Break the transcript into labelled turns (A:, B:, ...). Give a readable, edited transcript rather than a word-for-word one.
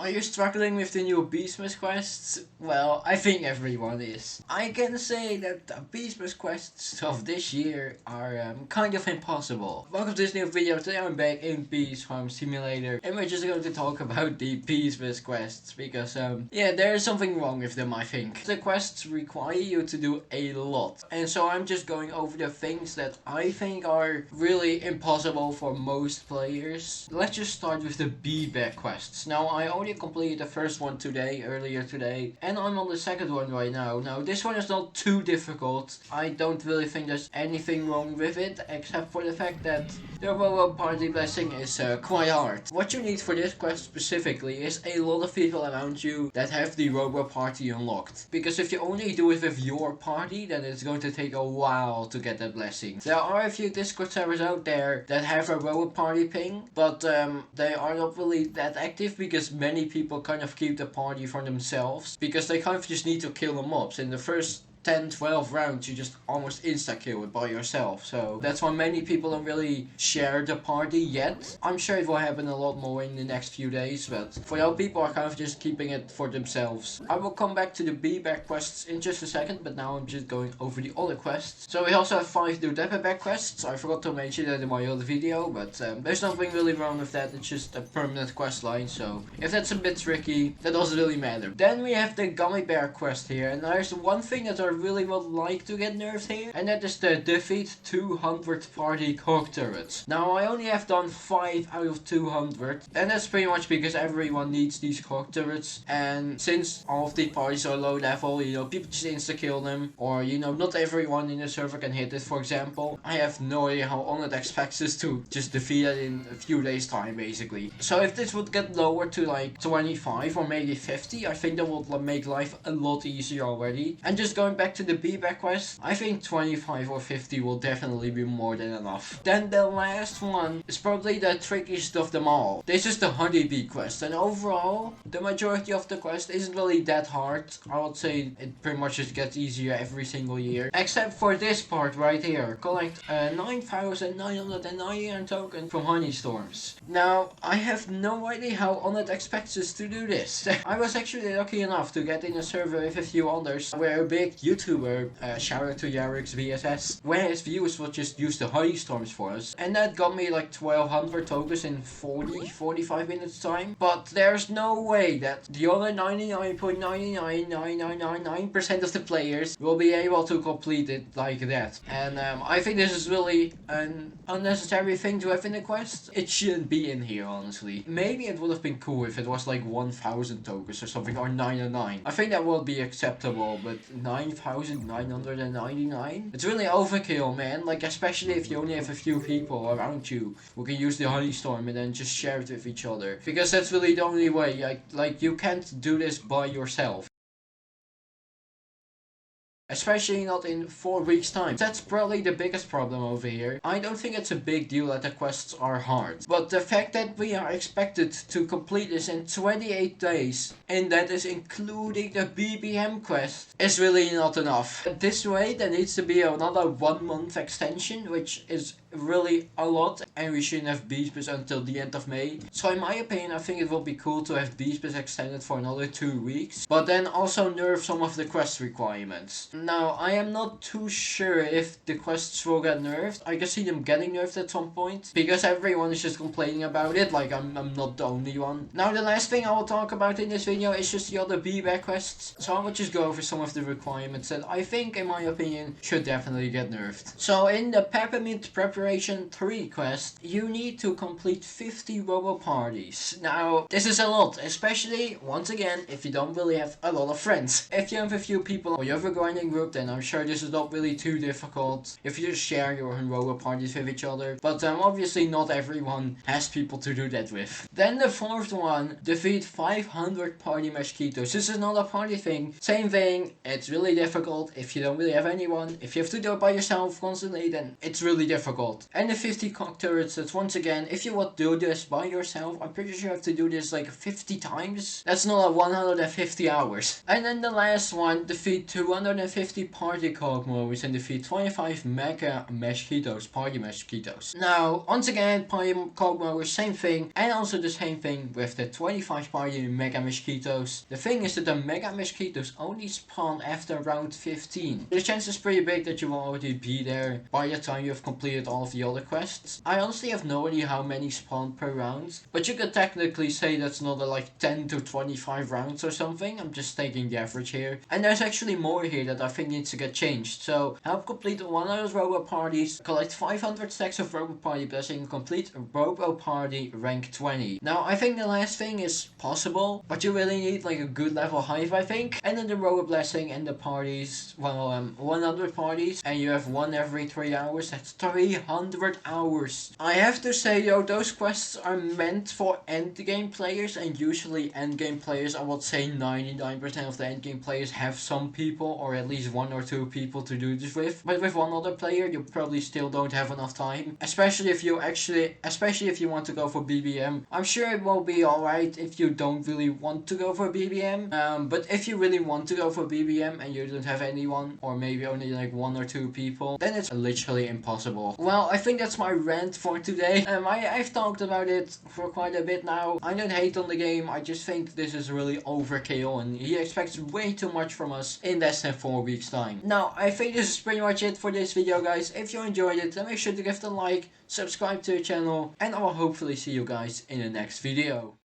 A: Are you struggling with the new Beesmas quests? Well, I think everyone is. I can say that the Beesmas quests of this year are kind of impossible. Welcome to this new video. Today I'm back in Bees Farm Simulator and we're just going to talk about the Beesmas quests because yeah, there is something wrong with them, I think. The quests require you to do a lot, and so I'm just going over the things that I think are really impossible for most players. Let's just start with the beaver quests. Now, I only completed the first one earlier today, and I'm on the second one right now. Now, this one is not too difficult. I don't really think there's anything wrong with it, except for the fact that the Robo party blessing is quite hard. What you need for this quest specifically is a lot of people around you that have the Robo party unlocked. Because if you only do it with your party, then it's going to take a while to get that blessing. There are a few Discord servers out there that have a Robo party ping, but they are not really that active because many people kind of keep the party for themselves because they kind of just need to kill the mobs. In the first 10-12 rounds you just almost insta-kill it by yourself, so that's why many people don't really share the party yet. I'm sure it will happen a lot more in the next few days, but for now people are kind of just keeping it for themselves. I will come back to the beaver quests in just a second, but now I'm just going over the other quests. So we also have 5 new Dapperback quests. I forgot to mention that in my other video, but there's nothing really wrong with that. It's just a permanent quest line, so if that's a bit tricky, that doesn't really matter. Then we have the Gummy Bear quest here, and there's one thing that I really would like to get nerfed here, and that is the defeat 200 party cock turrets. Now, I only have done 5 out of 200, and that's pretty much because everyone needs these cock turrets, and since all of the parties are low level, you know, people just insta kill them, or you know, not everyone in the server can hit it, for example. I have no idea how on it expects us to just defeat it in a few days time, basically. So if this would get lower to like 25 or maybe 50, I think that would make life a lot easier already. And just going back to the beaver quest, I think 25 or 50 will definitely be more than enough. Then the last one is probably the trickiest of them all. This is the honeybee quest, and overall the majority of the quest isn't really that hard. I would say it pretty much just gets easier every single year, except for this part right here. Collect 9,999 tokens from honey storms. Now, I have no idea how Onnet expects us to do this. I was actually lucky enough to get in a server with a few others where a big YouTuber, shout out to Yarrick's VSS, where his viewers would just use the honey storms for us, and that got me like 1200 tokens in 45 minutes time. But there's no way that the other 99.99999% of the players will be able to complete it like that. And I think this is really an unnecessary thing to have in the quest. It shouldn't be in here, honestly. Maybe it would have been cool if it was like 1000 tokens or something, or 909. I think that would be acceptable, but 9,999? It's really overkill, man. Like, especially if you only have a few people around you who can use the honey storm and then just share it with each other. Because that's really the only way. Like you can't do this by yourself. Especially not in 4 weeks time. That's probably the biggest problem over here. I don't think it's a big deal that the quests are hard, but the fact that we are expected to complete this in 28 days, and that is including the BBM quest, is really not enough. This way there needs to be another 1 month extension, which is really a lot, and we shouldn't have Beesmas until the end of May. So in my opinion, I think it will be cool to have Beesmas extended for another 2 weeks, but then also nerf some of the quest requirements. Now, I am not too sure if the quests will get nerfed. I can see them getting nerfed at some point, because everyone is just complaining about it, like I'm not the only one. Now, the last thing I will talk about in this video is just the other beaver quests, so I will just go over some of the requirements that I think, in my opinion, should definitely get nerfed. So in the Peppermint Preparation 3 quest, you need to complete 50 Robo parties. Now, this is a lot, especially, once again, if you don't really have a lot of friends. If you have a few people or you have a grinding group, then I'm sure this is not really too difficult if you just share your Robo parties with each other. But obviously not everyone has people to do that with. Then the fourth one, defeat 500 party mosquitoes. This is not a party thing. Same thing, it's really difficult if you don't really have anyone. If you have to do it by yourself constantly, then it's really difficult. lot. And the 50 cock turrets, that's once again, if you want to do this by yourself, I'm pretty sure you have to do this like 50 times. That's not like 150 hours. And then the last one, defeat 250 party cock mowers and defeat 25 mega mosquitoes, party mosquitoes. Now, once again, party cock mowers, same thing, and also the same thing with the 25 party mega mosquitoes. The thing is that the mega mosquitoes only spawn after round 15. The chance is pretty big that you will already be there by the time you have completed all of the other quests. I honestly have no idea how many spawn per round, but you could technically say that's another like 10 to 25 rounds or something. I'm just taking the average here. And there's actually more here that I think needs to get changed. So help complete one of those Robo parties, collect 500 stacks of Robo party blessing, and complete a Robo party rank 20. Now I think the last thing is possible, but you really need like a good level hive, I think. And then the Robo blessing and the parties, well 100 parties, and you have one every 3 hours. That's 300 hours. I have to say though, those quests are meant for endgame players, and usually endgame players, I would say 99% of the endgame players have some people or at least 1 or 2 people to do this with. But with one other player, you probably still don't have enough time, especially if you want to go for BBM. I'm sure it will be alright if you don't really want to go for BBM, but if you really want to go for BBM and you don't have anyone, or maybe only like 1 or 2 people, then it's literally impossible. Well, I think that's my rant for today. I've talked about it for quite a bit now. I don't hate on the game, I just think this is really overkill and he expects way too much from us in less than 4 weeks time. Now, I think this is pretty much it for this video, guys. If you enjoyed it, then make sure to give it a like, subscribe to the channel, and I will hopefully see you guys in the next video.